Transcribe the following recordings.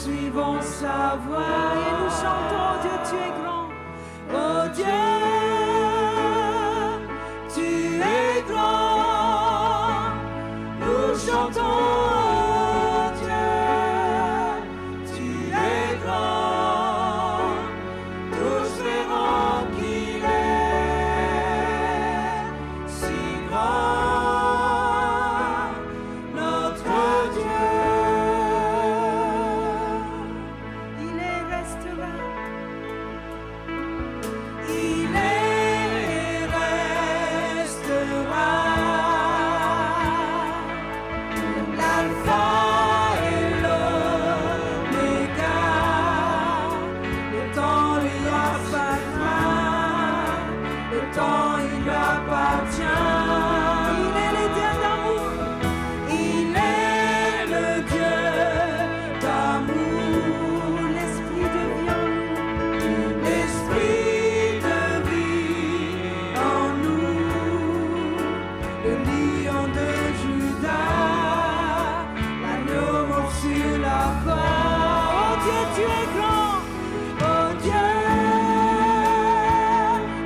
suivons sa voie et nous chantons, Dieu, tu es grand. Oh Dieu, tu es grand. Nous chantons, oh Dieu, tu es grand. Tous verront qu'il est si grand, notre Dieu. Il est restera. Il est restera. L'alpha et l'oméga. Le temps lui appartient. Le temps il lui appartient. Il est le Dieu d'amour. Il est le Dieu d'amour. L'esprit de vie en nous. L'esprit de vie en nous. Le lion de Judas. L'agneau mort sur la croix. Oh Dieu, tu es grand. Oh Dieu,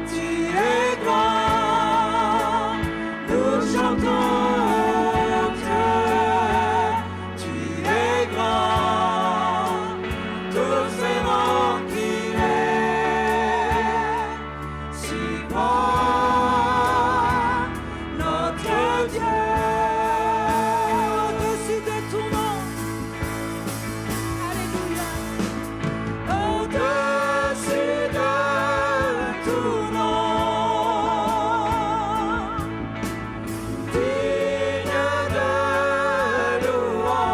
tu es grand. Nous chantons, oh Dieu, tu es grand. Tous verront qu'il est si grand, notre Dieu. Au-dessus de tout nom, alléluia. Au-dessus de tout nom, digne de louange.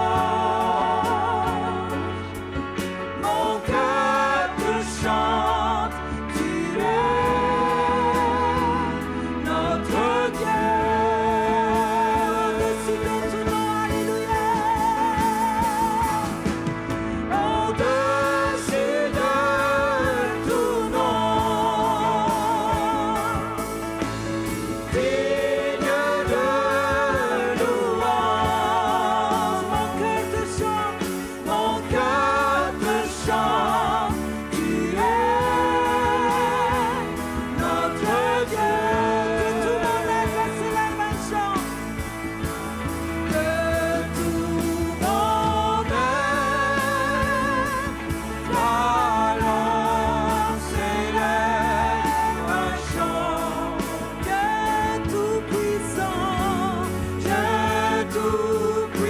Mon cœur te chante, tu es notre Dieu. Au-dessus de tout nom, alléluia. Au-dessus de tout nom, digne de louange. Mon cœur te chante, mon cœur te chante, tu es notre Dieu. Que tout le monde lève la main, chante. Que tout le monde balance s'élève un chant. Dieu tout-puissant, Dieu tout-puissant,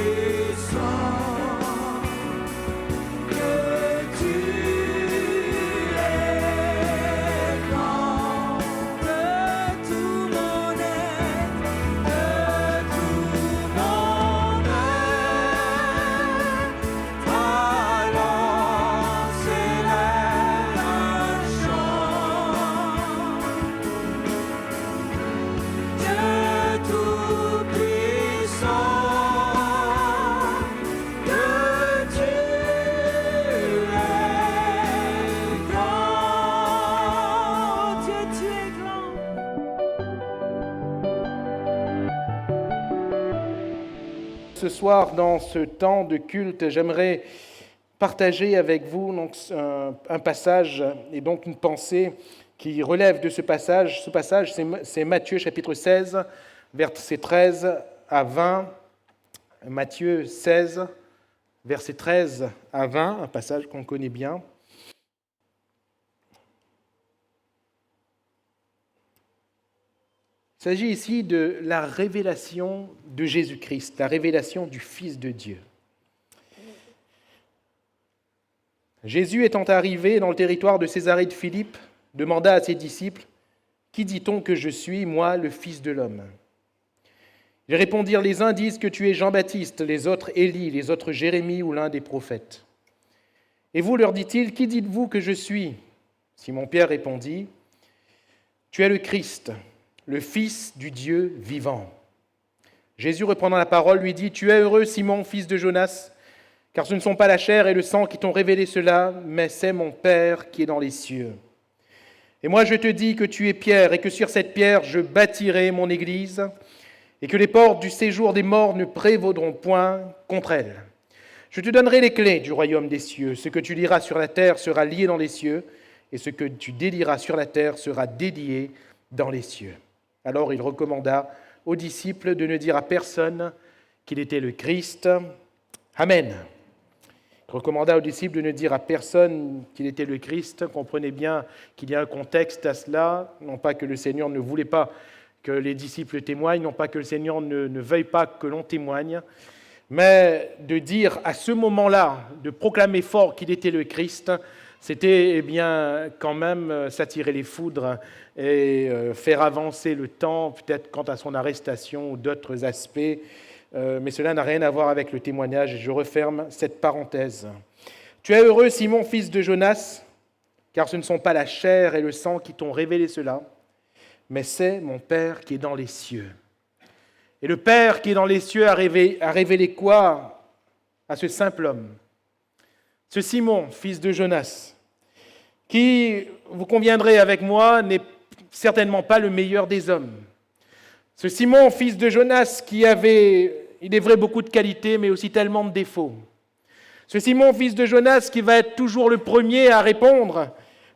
que tu es grand, que tout mon être, que tout mon être, balance s'élève un chant. Dieu tout-puissant, que tu es grand. Dieu, tu es grand. Ce soir, dans ce temps de culte, j'aimerais partager avec vous donc, un passage et donc une pensée qui relève de ce passage. Ce passage, c'est Matthieu chapitre 16, versets 13 à 20. Matthieu 16, versets 13 à 20, un passage qu'on connaît bien. Il s'agit ici de la révélation de Jésus-Christ, la révélation du Fils de Dieu. Jésus étant arrivé dans le territoire de Césarée de Philippe, demanda à ses disciples, « Qui dit-on que je suis, moi, le Fils de l'homme » Ils répondirent, « Les uns disent que tu es Jean-Baptiste, les autres Élie, les autres Jérémie ou l'un des prophètes. » Et vous, leur dit-il, « Qui dites-vous que je suis » Simon-Pierre répondit, « Tu es le Christ, le Fils du Dieu vivant. » Jésus, reprenant la parole, lui dit, « Tu es heureux, Simon, fils de Jonas, car ce ne sont pas la chair et le sang qui t'ont révélé cela, mais c'est mon Père qui est dans les cieux. Et moi je te dis que tu es Pierre, et que sur cette pierre je bâtirai mon église, et que les portes du séjour des morts ne prévaudront point contre elle. Je te donnerai les clés du royaume des cieux. Ce que tu liras sur la terre sera lié dans les cieux, et ce que tu délieras sur la terre sera délié dans les cieux. » Alors il recommanda aux disciples de ne dire à personne qu'il était le Christ. Amen. Il recommanda aux disciples de ne dire à personne qu'il était le Christ. Comprenez bien qu'il y a un contexte à cela, non pas que le Seigneur ne voulait pas que les disciples témoignent, non pas que le Seigneur ne veuille pas que l'on témoigne, mais de dire à ce moment-là, de proclamer fort qu'il était le Christ, c'était bien quand même s'attirer les foudres et faire avancer le temps, peut-être quant à son arrestation ou d'autres aspects, mais cela n'a rien à voir avec le témoignage. Je referme cette parenthèse. « Tu es heureux, Simon, fils de Jonas, car ce ne sont pas la chair et le sang qui t'ont révélé cela, mais c'est mon Père qui est dans les cieux. » Et le Père qui est dans les cieux a révélé quoi à ce simple homme? Ce Simon, fils de Jonas, qui, vous conviendrez avec moi, n'est certainement pas le meilleur des hommes. Ce Simon, fils de Jonas, qui avait, il est vrai, beaucoup de qualités, mais aussi tellement de défauts. Ce Simon, fils de Jonas, qui va être toujours le premier à répondre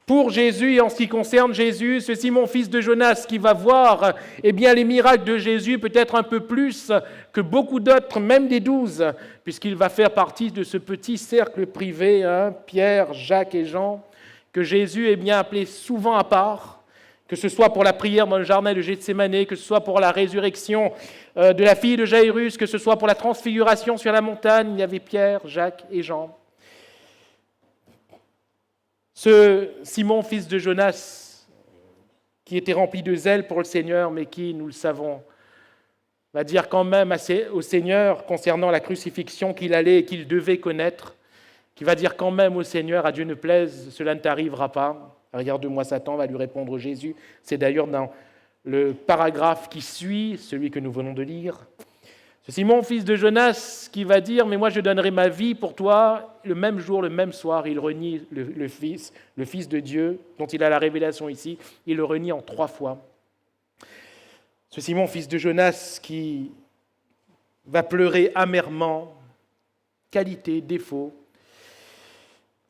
pour Jésus et en ce qui concerne Jésus. Ce Simon, fils de Jonas, qui va voir les miracles de Jésus peut-être un peu plus que beaucoup d'autres, même des 12, puisqu'il va faire partie de ce petit cercle privé, Pierre, Jacques et Jean, que Jésus appelé souvent à part, que ce soit pour la prière dans le jardin de Gethsémanée, que ce soit pour la résurrection de la fille de Jairus, que ce soit pour la transfiguration sur la montagne, il y avait Pierre, Jacques et Jean. Ce Simon, fils de Jonas, qui était rempli de zèle pour le Seigneur, mais qui, nous le savons, va dire quand même au Seigneur, concernant la crucifixion qu'il allait et qu'il devait connaître, qui va dire quand même au Seigneur, « à Dieu ne plaise, cela ne t'arrivera pas ». « Regarde-moi, Satan », va lui répondre Jésus. C'est d'ailleurs dans le paragraphe qui suit, celui que nous venons de lire. Ce Simon, fils de Jonas, qui va dire « mais moi je donnerai ma vie pour toi », le même jour, le même soir, il renie le Fils de Dieu, dont il a la révélation ici, il le renie en 3 fois. Ce Simon, fils de Jonas, qui va pleurer amèrement, qualité, défaut.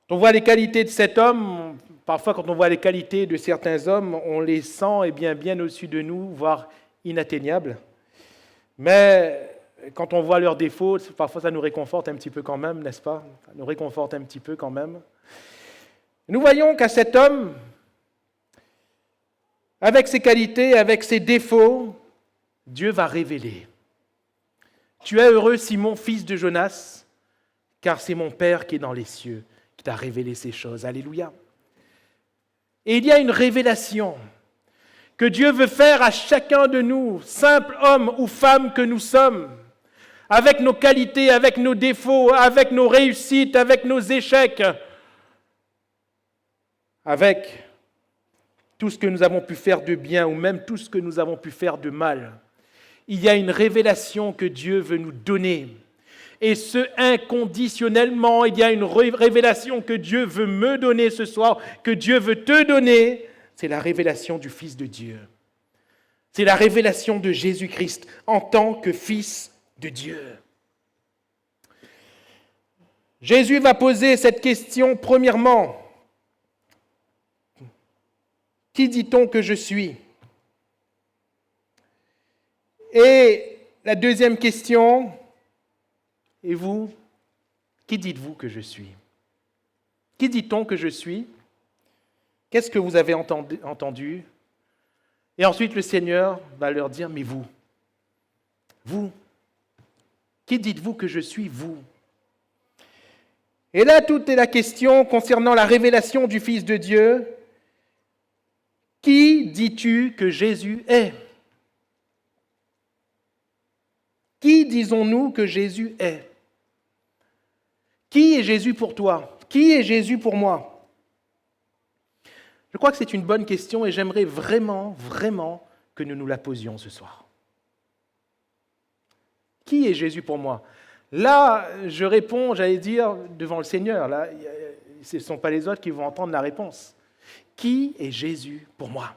Quand on voit les qualités de cet homme, parfois quand on voit les qualités de certains hommes, on les sent bien au-dessus de nous, voire inatteignables. Mais quand on voit leurs défauts, parfois ça nous réconforte un petit peu quand même, n'est-ce pas? Ça nous réconforte un petit peu quand même. Nous voyons qu'à cet homme, avec ses qualités, avec ses défauts, Dieu va révéler. « Tu es heureux, Simon, fils de Jonas, car c'est mon Père qui est dans les cieux, qui t'a révélé ces choses. » Alléluia. Et il y a une révélation que Dieu veut faire à chacun de nous, simple homme ou femme que nous sommes, avec nos qualités, avec nos défauts, avec nos réussites, avec nos échecs, avec tout ce que nous avons pu faire de bien ou même tout ce que nous avons pu faire de mal. Il y a une révélation que Dieu veut nous donner. Et ce, inconditionnellement, il y a une révélation que Dieu veut me donner ce soir, que Dieu veut te donner, c'est la révélation du Fils de Dieu. C'est la révélation de Jésus-Christ en tant que Fils de Dieu. Jésus va poser cette question premièrement. Qui dit-on que je suis? Et la deuxième question, et vous, qui dites-vous que je suis? Qui dit-on que je suis? Qu'est-ce que vous avez entendu? Et ensuite, le Seigneur va leur dire, mais vous, qui dites-vous que je suis, vous? Et là, toute est la question concernant la révélation du Fils de Dieu. Qui dis-tu que Jésus est? Qui disons-nous que Jésus est? Qui est Jésus pour toi? Qui est Jésus pour moi? Je crois que c'est une bonne question et j'aimerais vraiment que nous nous la posions ce soir. Qui est Jésus pour moi? Là, je réponds, j'allais dire, devant le Seigneur. Là, ce ne sont pas les autres qui vont entendre la réponse. Qui est Jésus pour moi?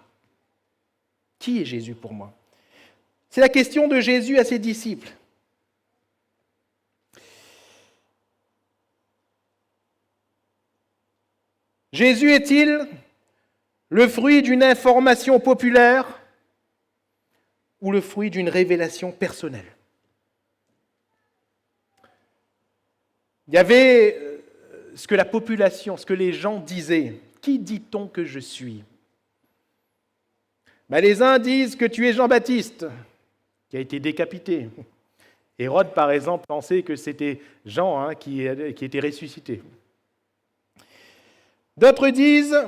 Qui est Jésus pour moi? C'est la question de Jésus à ses disciples. Jésus est-il le fruit d'une information populaire ou le fruit d'une révélation personnelle? Il y avait ce que la population, ce que les gens disaient. Qui dit-on que je suis? Les uns disent que tu es Jean-Baptiste, qui a été décapité. Hérode, par exemple, pensait que c'était Jean qui était ressuscité. D'autres disent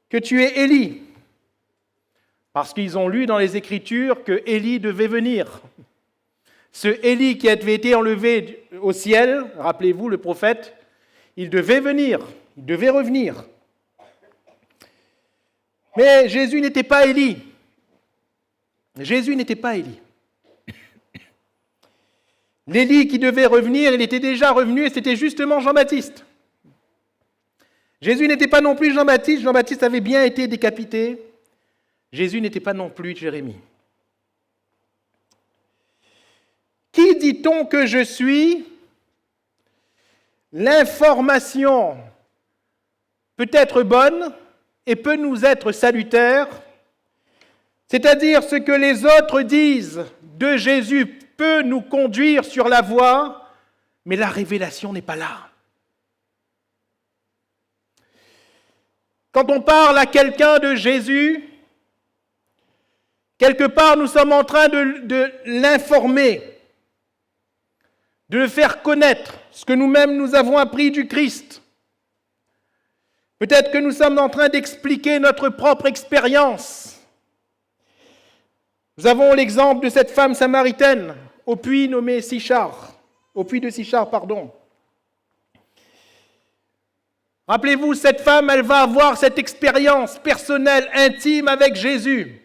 que tu es Élie, parce qu'ils ont lu dans les Écritures que Élie devait venir. Ce Élie qui avait été enlevé au ciel, rappelez-vous le prophète, il devait venir, il devait revenir. Mais Jésus n'était pas Élie. Jésus n'était pas Élie. L'Élie qui devait revenir, il était déjà revenu et c'était justement Jean-Baptiste. Jésus n'était pas non plus Jean-Baptiste. Jean-Baptiste avait bien été décapité. Jésus n'était pas non plus Jérémie. Qui dit-on que je suis? L'information peut être bonne et peut nous être salutaire, c'est-à-dire ce que les autres disent de Jésus peut nous conduire sur la voie, mais la révélation n'est pas là. Quand on parle à quelqu'un de Jésus, quelque part nous sommes en train de l'informer, de le faire connaître, ce que nous-mêmes nous avons appris du Christ. Peut-être que nous sommes en train d'expliquer notre propre expérience. Nous avons l'exemple de cette femme samaritaine au puits nommé Sichar, au puits de Sichar, pardon. Rappelez-vous, cette femme, elle va avoir cette expérience personnelle, intime avec Jésus.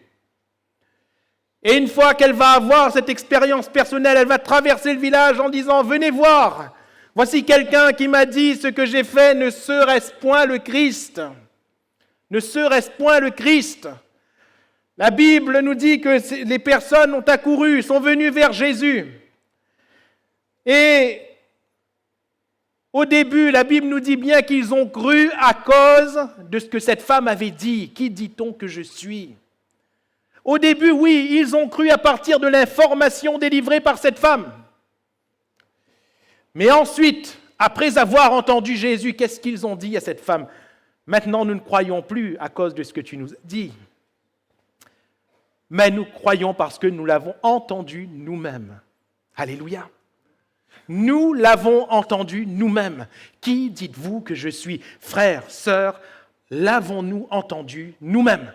Et une fois qu'elle va avoir cette expérience personnelle, elle va traverser le village en disant « Venez voir, voici quelqu'un qui m'a dit ce que j'ai fait, ne serait-ce point le Christ ?» Ne serait-ce point le Christ? La Bible nous dit que les personnes ont accouru, sont venues vers Jésus. Et au début, la Bible nous dit bien qu'ils ont cru à cause de ce que cette femme avait dit. Qui dit-on que je suis? Au début, oui, ils ont cru à partir de l'information délivrée par cette femme. Mais ensuite, après avoir entendu Jésus, qu'est-ce qu'ils ont dit à cette femme? Maintenant, nous ne croyons plus à cause de ce que tu nous dis. Mais nous croyons parce que nous l'avons entendu nous-mêmes. Alléluia. Nous l'avons entendu nous-mêmes. Qui dites-vous que je suis? Frères, sœurs, l'avons-nous entendu nous-mêmes?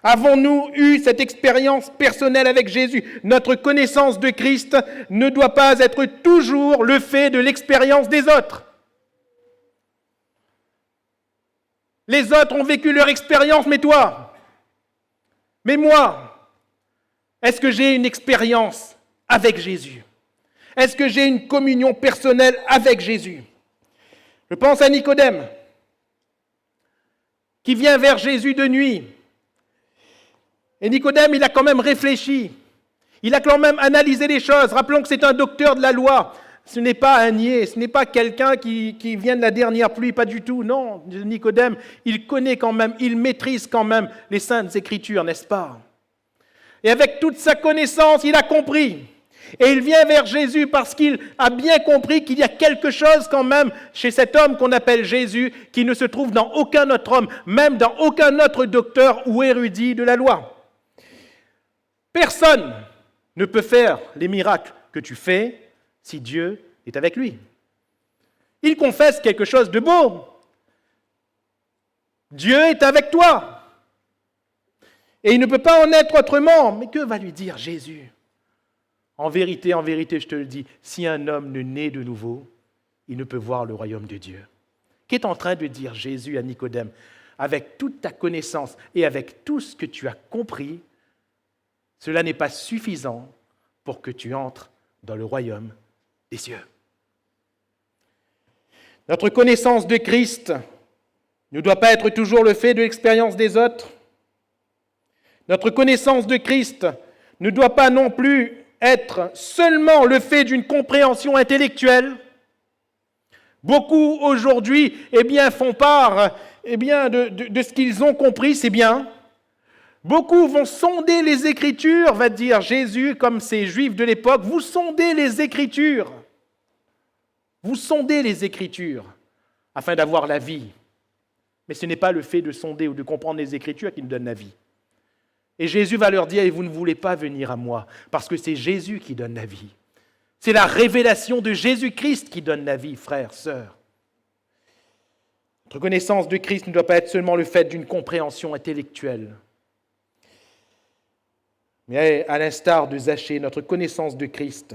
Avons-nous eu cette expérience personnelle avec Jésus? Notre connaissance de Christ ne doit pas être toujours le fait de l'expérience des autres. Les autres ont vécu leur expérience, mais toi? Mais moi? Est-ce que j'ai une expérience avec Jésus? Est-ce que j'ai une communion personnelle avec Jésus? Je pense à Nicodème, qui vient vers Jésus de nuit. Et Nicodème, il a quand même réfléchi. Il a quand même analysé les choses. Rappelons que c'est un docteur de la loi. Ce n'est pas un niais, ce n'est pas quelqu'un qui vient de la dernière pluie, pas du tout. Non, Nicodème, il connaît quand même, il maîtrise quand même les Saintes Écritures, n'est-ce pas? Et avec toute sa connaissance, il a compris. Et il vient vers Jésus parce qu'il a bien compris qu'il y a quelque chose quand même chez cet homme qu'on appelle Jésus qui ne se trouve dans aucun autre homme, même dans aucun autre docteur ou érudit de la loi. Personne ne peut faire les miracles que tu fais si Dieu est avec lui. Il confesse quelque chose de beau. Dieu est avec toi. Et il ne peut pas en être autrement. Mais que va lui dire Jésus? En vérité, je te le dis, si un homme ne naît de nouveau, il ne peut voir le royaume de Dieu. Qu'est en train de dire Jésus à Nicodème? Avec toute ta connaissance et avec tout ce que tu as compris, cela n'est pas suffisant pour que tu entres dans le royaume des cieux. Notre connaissance de Christ ne doit pas être toujours le fait de l'expérience des autres. Notre connaissance de Christ ne doit pas non plus être seulement le fait d'une compréhension intellectuelle. Beaucoup aujourd'hui font part de ce qu'ils ont compris, c'est bien. Beaucoup vont sonder les Écritures, va dire Jésus, comme ces Juifs de l'époque. Vous sondez les Écritures. Vous sondez les Écritures afin d'avoir la vie. Mais ce n'est pas le fait de sonder ou de comprendre les Écritures qui nous donne la vie. Et Jésus va leur dire, et vous ne voulez pas venir à moi, parce que c'est Jésus qui donne la vie. C'est la révélation de Jésus-Christ qui donne la vie, frères, sœurs. Notre connaissance de Christ ne doit pas être seulement le fait d'une compréhension intellectuelle. Mais à l'instar de Zachée, notre connaissance de Christ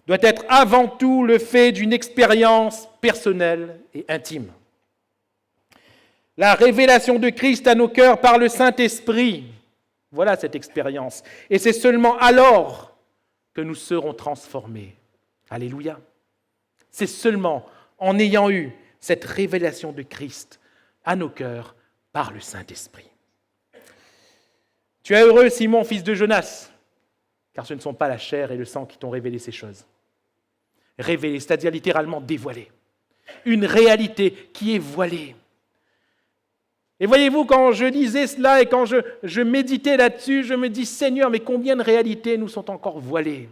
doit être avant tout le fait d'une expérience personnelle et intime. La révélation de Christ à nos cœurs par le Saint-Esprit, voilà cette expérience. Et c'est seulement alors que nous serons transformés. Alléluia. C'est seulement en ayant eu cette révélation de Christ à nos cœurs par le Saint-Esprit. Tu es heureux, Simon, fils de Jonas, car ce ne sont pas la chair et le sang qui t'ont révélé ces choses. Révélé, c'est-à-dire littéralement dévoilé. Une réalité qui est voilée. Et voyez-vous, quand je disais cela et quand je méditais là-dessus, je me dis, Seigneur, mais combien de réalités nous sont encore voilées?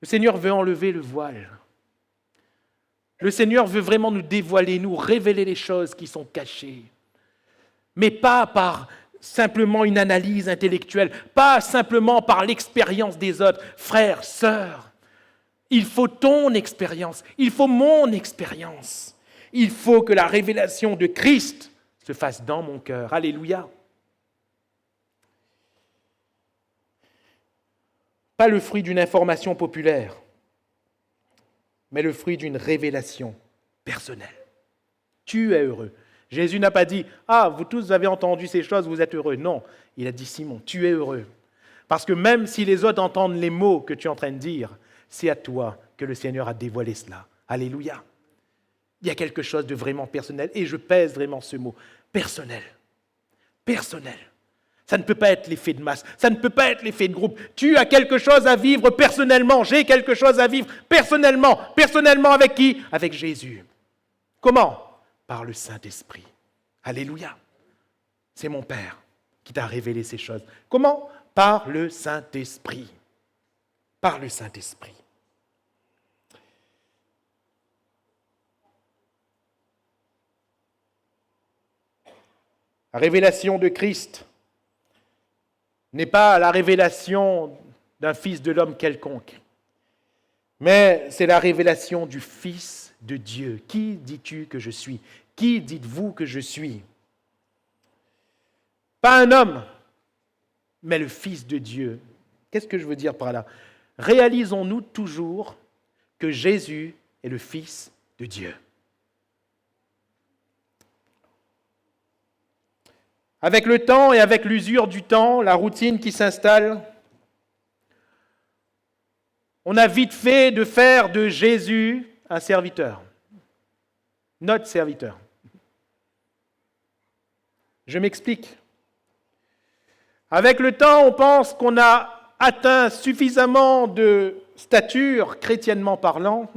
Le Seigneur veut enlever le voile. Le Seigneur veut vraiment nous dévoiler, nous révéler les choses qui sont cachées. Mais pas par simplement une analyse intellectuelle, pas simplement par l'expérience des autres. Frères, sœurs, il faut ton expérience, il faut mon expérience. Il faut que la révélation de Christ se fasse dans mon cœur. Alléluia. Pas le fruit d'une information populaire, mais le fruit d'une révélation personnelle. Tu es heureux. Jésus n'a pas dit « Ah, vous tous avez entendu ces choses, vous êtes heureux ». Non, il a dit « Simon, tu es heureux ». Parce que même si les autres entendent les mots que tu es en train de dire, c'est à toi que le Seigneur a dévoilé cela. Alléluia. Il y a quelque chose de vraiment personnel, et je pèse vraiment ce mot, personnel. Personnel. Ça ne peut pas être l'effet de masse, ça ne peut pas être l'effet de groupe. Tu as quelque chose à vivre personnellement, j'ai quelque chose à vivre personnellement. Personnellement avec qui? Avec Jésus. Comment? Par le Saint-Esprit. Alléluia. C'est mon Père qui t'a révélé ces choses. Comment? Par le Saint-Esprit. Par le Saint-Esprit. La révélation de Christ n'est pas la révélation d'un fils de l'homme quelconque, mais c'est la révélation du Fils de Dieu. Qui dis-tu que je suis? Qui dites-vous que je suis? Pas un homme, mais le Fils de Dieu. Qu'est-ce que je veux dire par là? Réalisons-nous toujours que Jésus est le Fils de Dieu. Avec le temps et avec l'usure du temps, la routine qui s'installe, on a vite fait de faire de Jésus un serviteur, notre serviteur. Je m'explique. Avec le temps, on pense qu'on a atteint suffisamment de stature, chrétiennement parlant,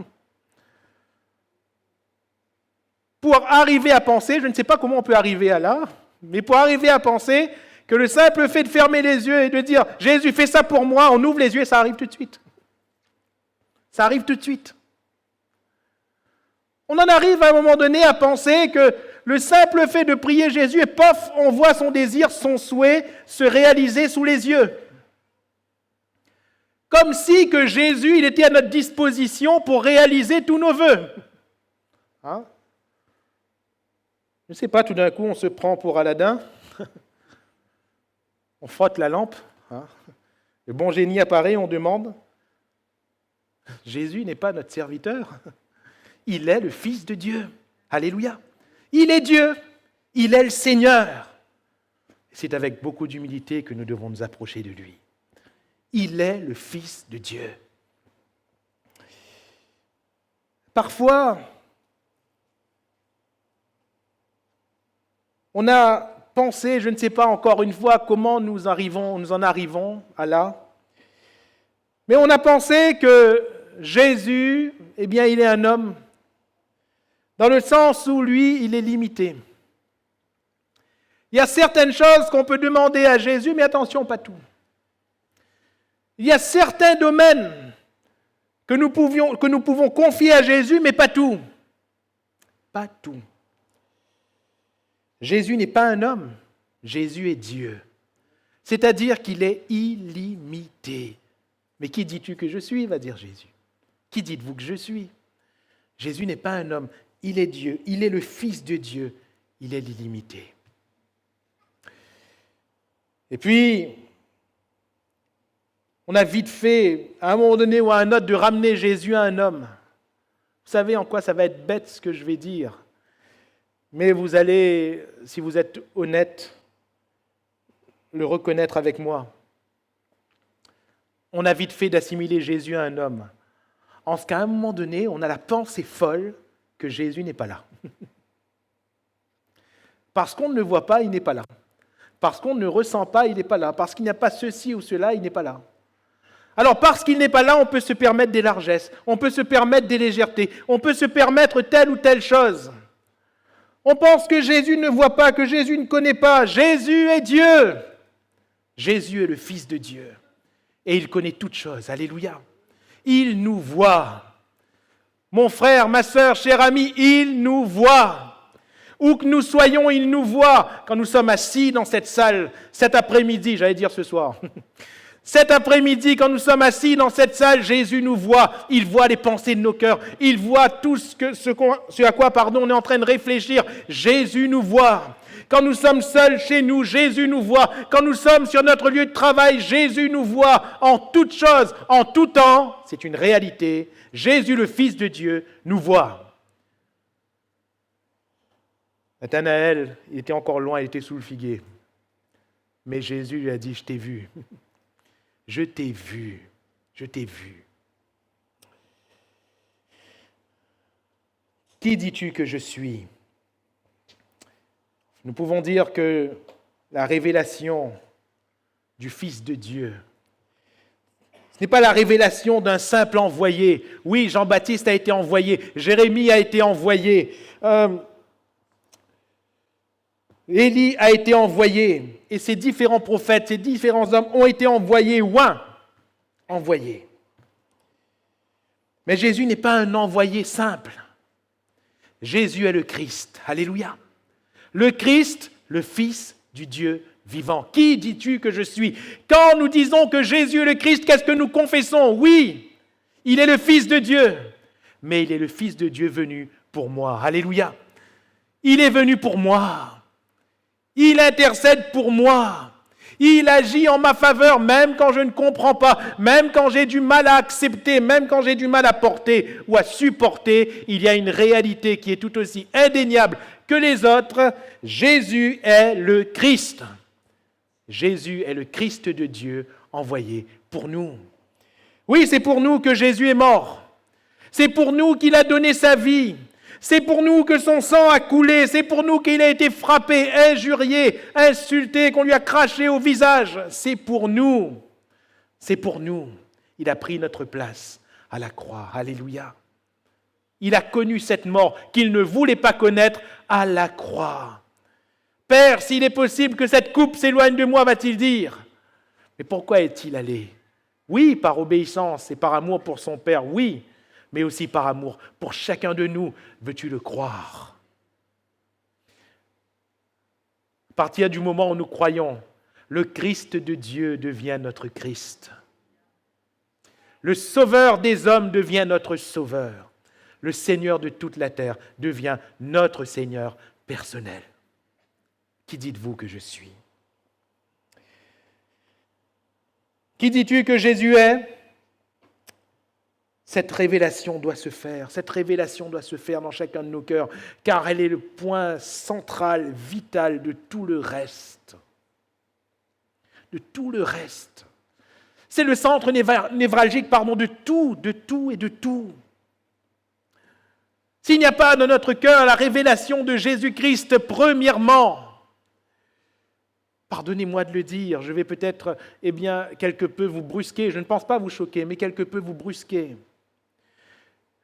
pour arriver à penser, je ne sais pas comment on peut arriver à là, mais pour arriver à penser que le simple fait de fermer les yeux et de dire « Jésus, fais ça pour moi », on ouvre les yeux et ça arrive tout de suite. Ça arrive tout de suite. On en arrive à un moment donné à penser que le simple fait de prier Jésus et pof, on voit son désir, son souhait se réaliser sous les yeux. Comme si que Jésus, il était à notre disposition pour réaliser tous nos vœux. Hein? Je ne sais pas, tout d'un coup, on se prend pour Aladdin, on frotte la lampe, hein. Le bon génie apparaît, on demande. Jésus n'est pas notre serviteur, il est le Fils de Dieu. Alléluia. Il est Dieu, il est le Seigneur. C'est avec beaucoup d'humilité que nous devons nous approcher de lui. Il est le Fils de Dieu. Parfois, on a pensé, je ne sais pas encore une fois comment nous en arrivons à là, Mais on a pensé que Jésus, eh bien, il est un homme, dans le sens où lui, il est limité. Il y a certaines choses qu'on peut demander à Jésus, mais attention, pas tout. Il y a certains domaines que nous pouvons confier à Jésus, mais pas tout. Pas tout. Jésus n'est pas un homme, Jésus est Dieu. C'est-à-dire qu'il est illimité. Mais qui dis-tu que je suis, va dire Jésus. Qui dites-vous que je suis? Jésus n'est pas un homme, il est Dieu, il est le Fils de Dieu, il est l'illimité. Et puis, on a vite fait, à un moment donné ou à un autre, de ramener Jésus à un homme. Vous savez en quoi ça va être bête ce que je vais dire. Mais vous allez, si vous êtes honnête, le reconnaître avec moi. On a vite fait d'assimiler Jésus à un homme. En ce qu'à un moment donné, on a la pensée folle que Jésus n'est pas là. Parce qu'on ne le voit pas, il n'est pas là. Parce qu'on ne le ressent pas, il n'est pas là. Parce qu'il n'y a pas ceci ou cela, il n'est pas là. Alors, parce qu'il n'est pas là, on peut se permettre des largesses, on peut se permettre des légèretés, on peut se permettre telle ou telle chose. On pense que Jésus ne voit pas, que Jésus ne connaît pas. Jésus est Dieu. Jésus est le Fils de Dieu. Et il connaît toutes choses. Alléluia. Il nous voit. Mon frère, ma sœur, cher ami, il nous voit. Où que nous soyons, il nous voit. Quand nous sommes assis dans cette salle, cet après-midi, j'allais dire ce soir. Cet après-midi, quand nous sommes assis dans cette salle, Jésus nous voit. Il voit les pensées de nos cœurs. Il voit tout ce à quoi on est en train de réfléchir. Jésus nous voit. Quand nous sommes seuls chez nous, Jésus nous voit. Quand nous sommes sur notre lieu de travail, Jésus nous voit. En toutes choses, en tout temps, c'est une réalité. Jésus, le Fils de Dieu, nous voit. Nathanaël, il était encore loin, il était sous le figuier. Mais Jésus lui a dit, je t'ai vu. Je t'ai vu. Je t'ai vu. Qui dis-tu que je suis ? Nous pouvons dire que la révélation du Fils de Dieu, ce n'est pas la révélation d'un simple envoyé. Oui, Jean-Baptiste a été envoyé, Jérémie a été envoyé, Élie a été envoyé, et ces différents prophètes, ces différents hommes ont été envoyés, envoyés. Mais Jésus n'est pas un envoyé simple. Jésus est le Christ. Alléluia. Le Christ, le Fils du Dieu vivant. Qui dis-tu que je suis ? Quand nous disons que Jésus est le Christ, qu'est-ce que nous confessons ? Oui, il est le Fils de Dieu, mais il est le Fils de Dieu venu pour moi. Alléluia. Il est venu pour moi. Il intercède pour moi. Il agit en ma faveur, même quand je ne comprends pas, même quand j'ai du mal à accepter, même quand j'ai du mal à porter ou à supporter. Il y a une réalité qui est tout aussi indéniable que les autres. Jésus est le Christ. Jésus est le Christ de Dieu envoyé pour nous. Oui, c'est pour nous que Jésus est mort. C'est pour nous qu'il a donné sa vie. C'est pour nous que son sang a coulé. C'est pour nous qu'il a été frappé, injurié, insulté, qu'on lui a craché au visage. C'est pour nous. C'est pour nous. Il a pris notre place à la croix. Alléluia. Il a connu cette mort qu'il ne voulait pas connaître à la croix. Père, s'il est possible que cette coupe s'éloigne de moi, va-t-il dire. Mais pourquoi est-il allé ? Oui, par obéissance et par amour pour son Père, oui, mais aussi par amour pour chacun de nous. Veux-tu le croire ? À partir du moment où nous croyons, le Christ de Dieu devient notre Christ. Le Sauveur des hommes devient notre Sauveur. Le Seigneur de toute la terre devient notre Seigneur personnel. Qui dites-vous que je suis ? Qui dis-tu que Jésus est ? Cette révélation doit se faire. Cette révélation doit se faire dans chacun de nos cœurs, car elle est le point central, vital de tout le reste. De tout le reste. C'est le centre névralgique, de tout et de tout. S'il n'y a pas dans notre cœur la révélation de Jésus-Christ, premièrement, Pardonnez-moi de le dire, je vais peut-être, quelque peu vous brusquer, je ne pense pas vous choquer, mais quelque peu vous brusquer.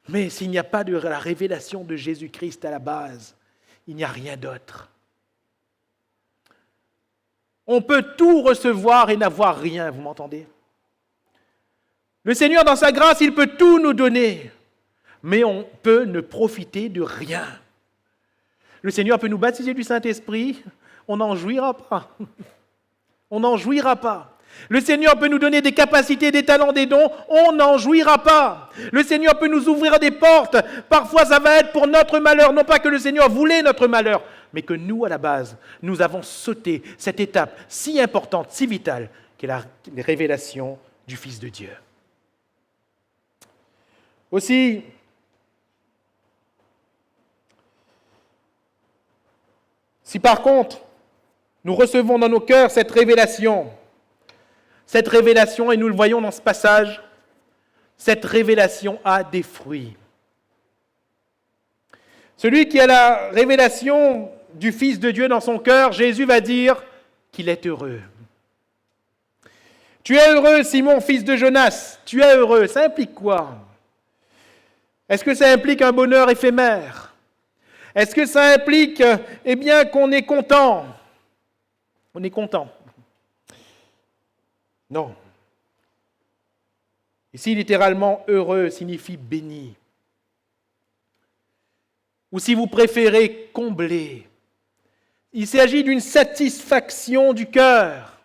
Mais s'il n'y a pas de la révélation de Jésus-Christ à la base, il n'y a rien d'autre. On peut tout recevoir et n'avoir rien, vous m'entendez? Le Seigneur, dans sa grâce, il peut tout nous donner, mais on peut ne profiter de rien. Le Seigneur peut nous baptiser du Saint-Esprit, on n'en jouira pas. On n'en jouira pas. Le Seigneur peut nous donner des capacités, des talents, des dons, on n'en jouira pas. Le Seigneur peut nous ouvrir des portes, parfois ça va être pour notre malheur, non pas que le Seigneur voulait notre malheur, mais que nous, à la base, nous avons sauté cette étape si importante, si vitale, qu'est la révélation du Fils de Dieu. Aussi, si par contre, nous recevons dans nos cœurs cette révélation, et nous le voyons dans ce passage, cette révélation a des fruits. Celui qui a la révélation du Fils de Dieu dans son cœur, Jésus va dire qu'il est heureux. Tu es heureux, Simon, fils de Jonas, tu es heureux. Ça implique quoi? Est-ce que ça implique un bonheur éphémère? Est-ce que ça implique, qu'on est content? On est content. Non. Ici, littéralement, heureux signifie béni. Ou si vous préférez, comblé. Il s'agit d'une satisfaction du cœur.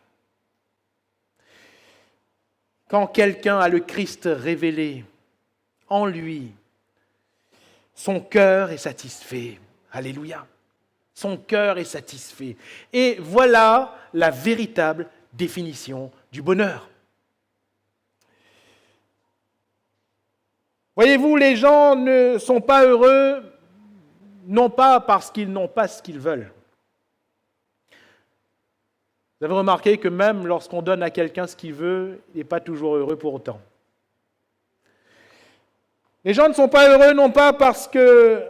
Quand quelqu'un a le Christ révélé en lui, son cœur est satisfait. Alléluia. Son cœur est satisfait. Et voilà la véritable définition du bonheur. Voyez-vous, les gens ne sont pas heureux, non pas parce qu'ils n'ont pas ce qu'ils veulent. Vous avez remarqué que même lorsqu'on donne à quelqu'un ce qu'il veut, il n'est pas toujours heureux pour autant. Les gens ne sont pas heureux non pas parce qu'il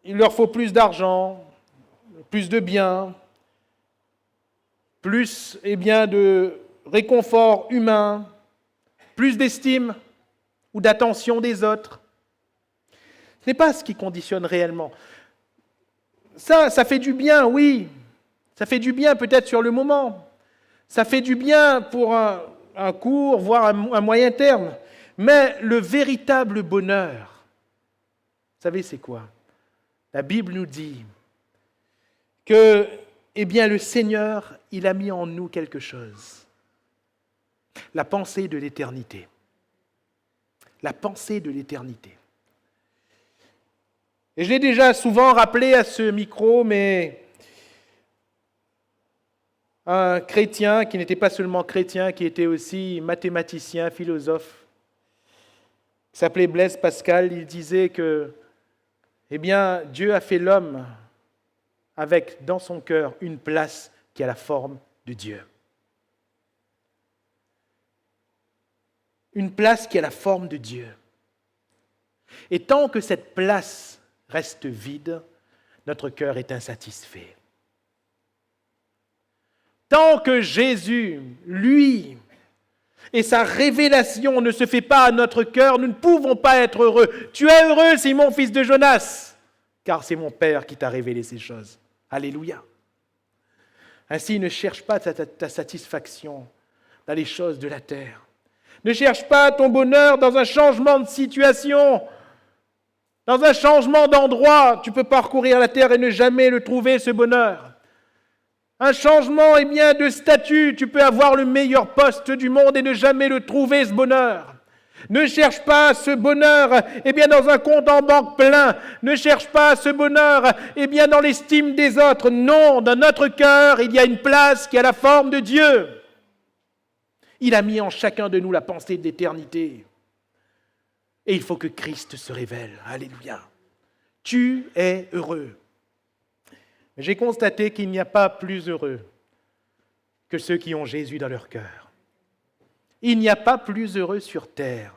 leur faut plus d'argent, plus de biens, plus de réconfort humain, plus d'estime ou d'attention des autres. Ce n'est pas ce qui conditionne réellement. Ça fait du bien, oui. Ça fait du bien peut-être sur le moment. Ça fait du bien pour un court, voire un moyen terme. Mais le véritable bonheur, vous savez c'est quoi? La Bible nous dit que, le Seigneur, il a mis en nous quelque chose. La pensée de l'éternité. La pensée de l'éternité. Et je l'ai déjà souvent rappelé à ce micro, mais un chrétien qui n'était pas seulement chrétien, qui était aussi mathématicien, philosophe, qui s'appelait Blaise Pascal, il disait que, Dieu a fait l'homme avec dans son cœur une place qui a la forme de Dieu. Une place qui a la forme de Dieu. Et tant que cette place reste vide, notre cœur est insatisfait. Tant que Jésus, lui, et sa révélation ne se fait pas à notre cœur, nous ne pouvons pas être heureux. Tu es heureux, Simon, fils de Jonas, car c'est mon Père qui t'a révélé ces choses. Alléluia. Ainsi, ne cherche pas ta satisfaction dans les choses de la terre. Ne cherche pas ton bonheur dans un changement de situation, dans un changement d'endroit. Tu peux parcourir la terre et ne jamais le trouver, ce bonheur. Un changement de statut, tu peux avoir le meilleur poste du monde et ne jamais le trouver, ce bonheur. Ne cherche pas ce bonheur dans un compte en banque plein. Ne cherche pas ce bonheur dans l'estime des autres. Non, dans notre cœur, il y a une place qui a la forme de Dieu. Il a mis en chacun de nous la pensée de l'éternité. Et il faut que Christ se révèle. Alléluia. Tu es heureux. J'ai constaté qu'il n'y a pas plus heureux que ceux qui ont Jésus dans leur cœur. Il n'y a pas plus heureux sur terre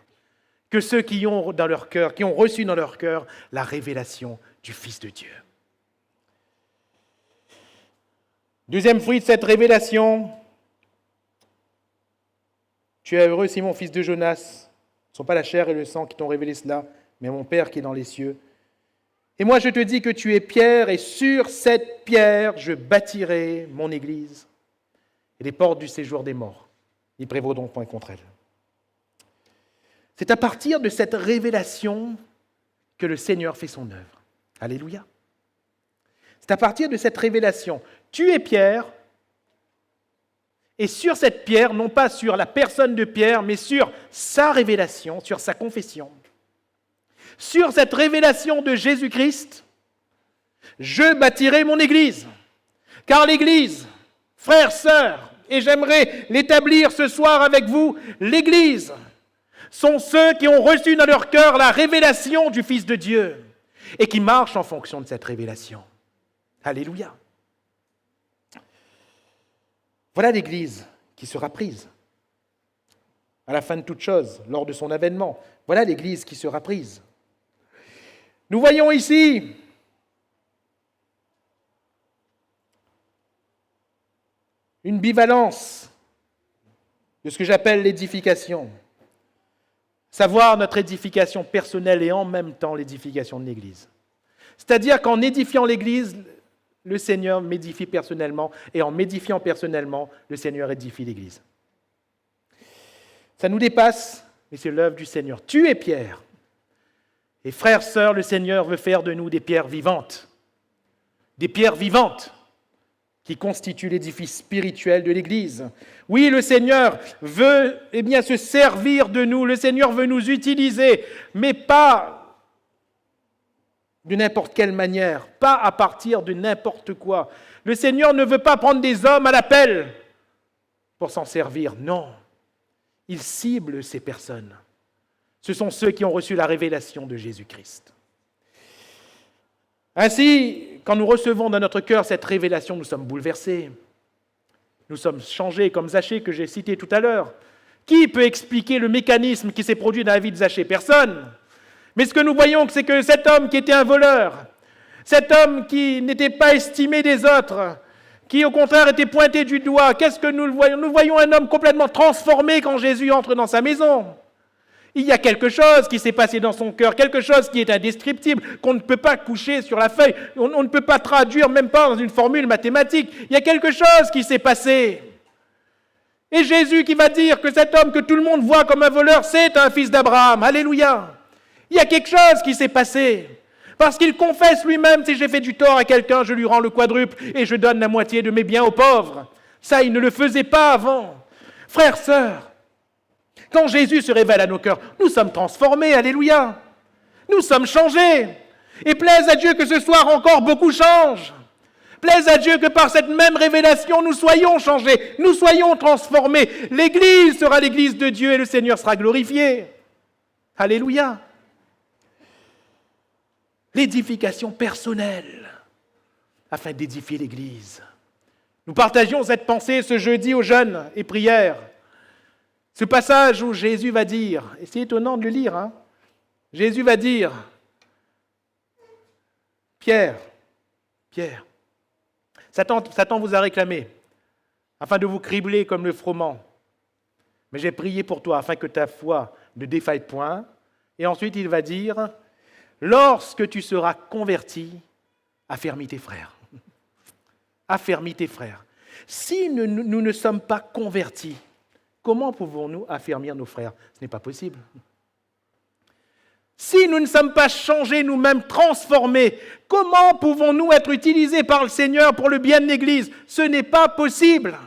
que ceux qui ont dans leur cœur, qui ont reçu dans leur cœur la révélation du Fils de Dieu. Deuxième fruit de cette révélation, tu es heureux, Simon, fils de Jonas. Ce ne sont pas la chair et le sang qui t'ont révélé cela, mais mon Père qui est dans les cieux. Et moi, je te dis que tu es Pierre, et sur cette pierre, je bâtirai mon église. Et les portes du séjour des morts n'y prévaudront point contre elle. C'est à partir de cette révélation que le Seigneur fait son œuvre. Alléluia. C'est à partir de cette révélation. Tu es Pierre, et sur cette pierre, non pas sur la personne de Pierre, mais sur sa révélation, sur sa confession, sur cette révélation de Jésus-Christ, je bâtirai mon Église. Car l'Église, frères, sœurs, et j'aimerais l'établir ce soir avec vous, l'Église sont ceux qui ont reçu dans leur cœur la révélation du Fils de Dieu et qui marchent en fonction de cette révélation. Alléluia. Voilà l'Église qui sera prise à la fin de toute chose, lors de son avènement. Voilà l'Église qui sera prise. Nous voyons ici une bivalence de ce que j'appelle l'édification. Savoir notre édification personnelle et en même temps l'édification de l'Église. C'est-à-dire qu'en édifiant l'Église, le Seigneur m'édifie personnellement, et en m'édifiant personnellement, le Seigneur édifie l'Église. Ça nous dépasse, mais c'est l'œuvre du Seigneur. Tu es Pierre. Et frères, sœurs, le Seigneur veut faire de nous des pierres vivantes. Des pierres vivantes qui constituent l'édifice spirituel de l'Église. Oui, le Seigneur veut se servir de nous. Le Seigneur veut nous utiliser, mais pas de n'importe quelle manière, pas à partir de n'importe quoi. Le Seigneur ne veut pas prendre des hommes à l'appel pour s'en servir, non. Il cible ces personnes. Ce sont ceux qui ont reçu la révélation de Jésus-Christ. Ainsi, quand nous recevons dans notre cœur cette révélation, nous sommes bouleversés. Nous sommes changés, comme Zachée que j'ai cité tout à l'heure. Qui peut expliquer le mécanisme qui s'est produit dans la vie de Zachée? Personne. Mais ce que nous voyons, c'est que cet homme qui était un voleur, cet homme qui n'était pas estimé des autres, qui au contraire était pointé du doigt, qu'est-ce que nous voyons? Nous voyons un homme complètement transformé quand Jésus entre dans sa maison. Il y a quelque chose qui s'est passé dans son cœur, quelque chose qui est indescriptible, qu'on ne peut pas coucher sur la feuille, on ne peut pas traduire, même pas dans une formule mathématique. Il y a quelque chose qui s'est passé. Et Jésus qui va dire que cet homme que tout le monde voit comme un voleur, c'est un fils d'Abraham. Alléluia. Il y a quelque chose qui s'est passé. Parce qu'il confesse lui-même, si j'ai fait du tort à quelqu'un, je lui rends le quadruple et je donne la moitié de mes biens aux pauvres. Ça, il ne le faisait pas avant. Frères, sœurs, quand Jésus se révèle à nos cœurs, nous sommes transformés, alléluia. Nous sommes changés. Et plaise à Dieu que ce soir encore beaucoup changent. Plaise à Dieu que par cette même révélation, nous soyons changés, nous soyons transformés. L'Église sera l'Église de Dieu et le Seigneur sera glorifié. Alléluia. L'édification personnelle, afin d'édifier l'Église. Nous partagions cette pensée ce jeudi aux jeunes et prières. Ce passage où Jésus va dire, et c'est étonnant de le lire, Jésus va dire, Pierre, Satan vous a réclamé, afin de vous cribler comme le froment. Mais j'ai prié pour toi, afin que ta foi ne défaille point. Et ensuite, il va dire, lorsque tu seras converti, affermis tes frères. Affermis tes frères. Si nous ne sommes pas convertis, comment pouvons-nous affermir nos frères? Ce n'est pas possible. Si nous ne sommes pas changés, nous-mêmes transformés, comment pouvons-nous être utilisés par le Seigneur pour le bien de l'Église? Ce n'est pas possible.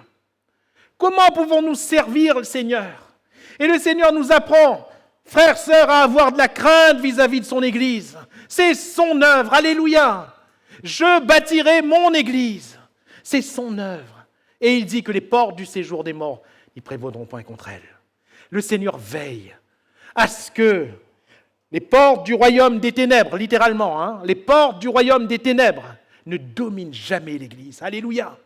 Comment pouvons-nous servir le Seigneur? Et le Seigneur nous apprend, frères, sœurs, à avoir de la crainte vis-à-vis de son Église. C'est son œuvre, alléluia. Je bâtirai mon Église. C'est son œuvre. Et il dit que les portes du séjour des morts n'y prévaudront point contre elle. Le Seigneur veille à ce que les portes du royaume des ténèbres, littéralement, les portes du royaume des ténèbres ne dominent jamais l'Église. Alléluia.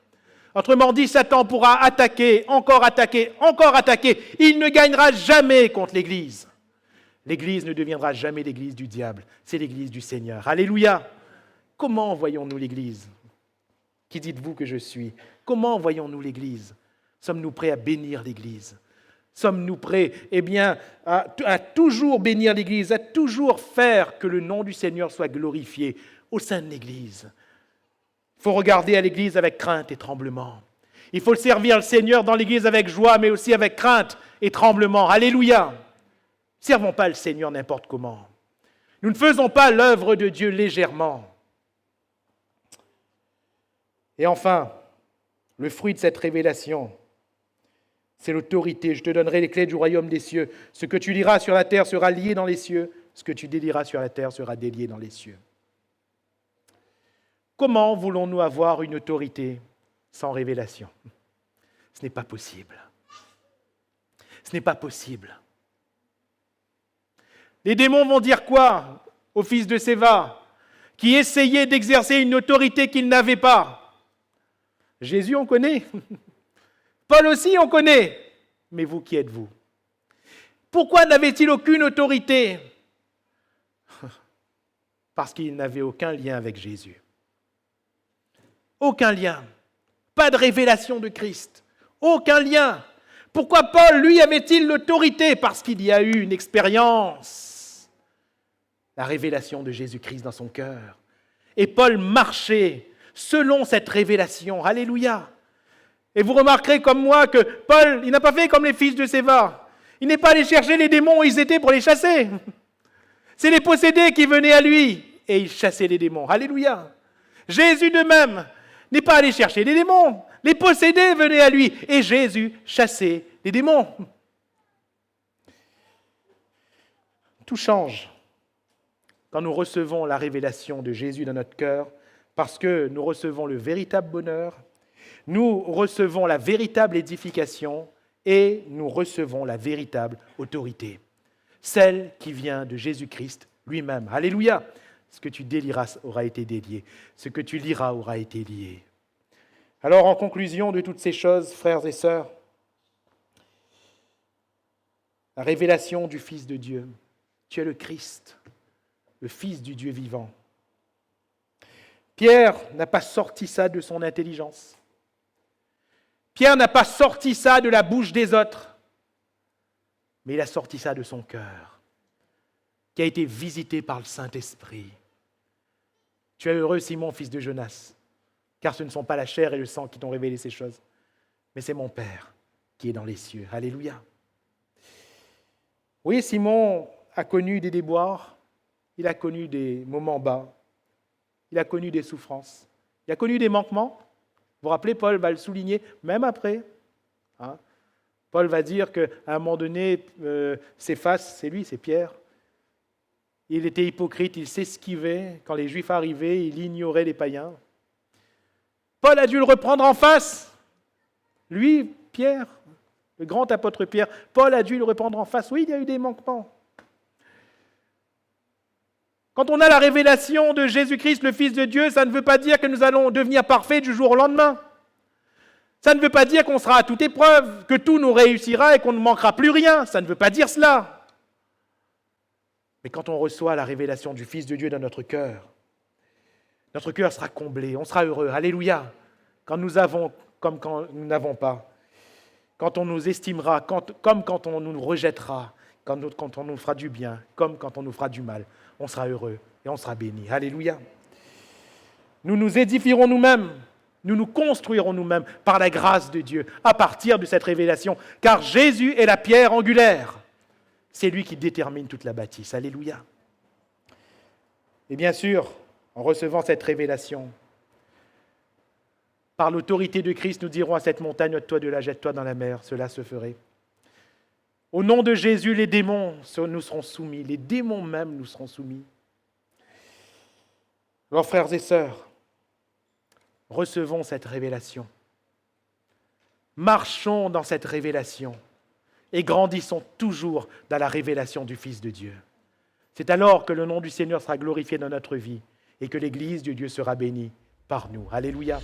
Autrement dit, Satan pourra attaquer, encore attaquer, encore attaquer. Il ne gagnera jamais contre l'Église. L'Église ne deviendra jamais l'Église du diable. C'est l'Église du Seigneur. Alléluia. Comment voyons-nous l'Église? Qui dites-vous que je suis? Comment voyons-nous l'Église? Sommes-nous prêts à bénir l'Église? Sommes-nous prêts, à toujours bénir l'Église, à toujours faire que le nom du Seigneur soit glorifié au sein de l'Église? Il faut regarder à l'Église avec crainte et tremblement. Il faut servir le Seigneur dans l'Église avec joie, mais aussi avec crainte et tremblement. Alléluia! Ne servons pas le Seigneur n'importe comment. Nous ne faisons pas l'œuvre de Dieu légèrement. Et enfin, le fruit de cette révélation, c'est l'autorité. Je te donnerai les clés du royaume des cieux. Ce que tu liras sur la terre sera lié dans les cieux. Ce que tu délieras sur la terre sera délié dans les cieux. Comment voulons-nous avoir une autorité sans révélation? Ce n'est pas possible. Ce n'est pas possible. Les démons vont dire quoi au fils de Séva, qui essayait d'exercer une autorité qu'il n'avait pas? Jésus, on connaît. Paul aussi, on connaît. Mais vous, qui êtes-vous? Pourquoi n'avait-il aucune autorité? Parce qu'il n'avait aucun lien avec Jésus. Aucun lien. Pas de révélation de Christ. Aucun lien. Pourquoi Paul, lui, avait-il l'autorité? Parce qu'il y a eu une expérience. La révélation de Jésus-Christ dans son cœur. Et Paul marchait selon cette révélation. Alléluia. Et vous remarquerez comme moi que Paul, il n'a pas fait comme les fils de Séva. Il n'est pas allé chercher les démons où ils étaient pour les chasser. C'est les possédés qui venaient à lui et il chassait les démons. Alléluia. Jésus de même n'est pas allé chercher les démons. Les possédés venaient à lui et Jésus chassait les démons. Tout change quand nous recevons la révélation de Jésus dans notre cœur, parce que nous recevons le véritable bonheur, nous recevons la véritable édification et nous recevons la véritable autorité, celle qui vient de Jésus-Christ lui-même. Alléluia! Ce que tu délieras aura été délié, ce que tu liras aura été lié. Alors, en conclusion de toutes ces choses, frères et sœurs, la révélation du Fils de Dieu, tu es le Christ, le Fils du Dieu vivant. Pierre n'a pas sorti ça de son intelligence. Pierre n'a pas sorti ça de la bouche des autres, mais il a sorti ça de son cœur, qui a été visité par le Saint-Esprit. Tu es heureux, Simon, fils de Jonas, car ce ne sont pas la chair et le sang qui t'ont révélé ces choses, mais c'est mon Père qui est dans les cieux. Alléluia. Oui, Simon a connu des déboires, il a connu des moments bas, il a connu des souffrances, il a connu des manquements. Vous vous rappelez, Paul va le souligner, même après. Paul va dire qu'à un moment donné, Céphas, c'est lui, c'est Pierre. Il était hypocrite, il s'esquivait. Quand les Juifs arrivaient, il ignorait les païens. Paul a dû le reprendre en face. Lui, Pierre, le grand apôtre Pierre, Paul a dû le reprendre en face. Oui, il y a eu des manquements. Quand on a la révélation de Jésus-Christ, le Fils de Dieu, ça ne veut pas dire que nous allons devenir parfaits du jour au lendemain. Ça ne veut pas dire qu'on sera à toute épreuve, que tout nous réussira et qu'on ne manquera plus rien. Ça ne veut pas dire cela. Mais quand on reçoit la révélation du Fils de Dieu dans notre cœur sera comblé, on sera heureux. Alléluia. Quand nous avons comme quand nous n'avons pas. Quand on nous estimera, comme quand on nous rejettera, quand on nous fera du bien, comme quand on nous fera du mal. On sera heureux et on sera béni. Alléluia. Nous nous édifierons nous-mêmes, nous nous construirons nous-mêmes par la grâce de Dieu à partir de cette révélation, car Jésus est la pierre angulaire. C'est lui qui détermine toute la bâtisse. Alléluia. Et bien sûr, en recevant cette révélation, par l'autorité de Christ, nous dirons à cette montagne, ôte-toi de là, jette-toi dans la mer, cela se ferait. Au nom de Jésus, les démons nous seront soumis, les démons même nous seront soumis. Alors, frères et sœurs, recevons cette révélation. Marchons dans cette révélation et grandissons toujours dans la révélation du Fils de Dieu. C'est alors que le nom du Seigneur sera glorifié dans notre vie et que l'Église de Dieu sera bénie par nous. Alléluia.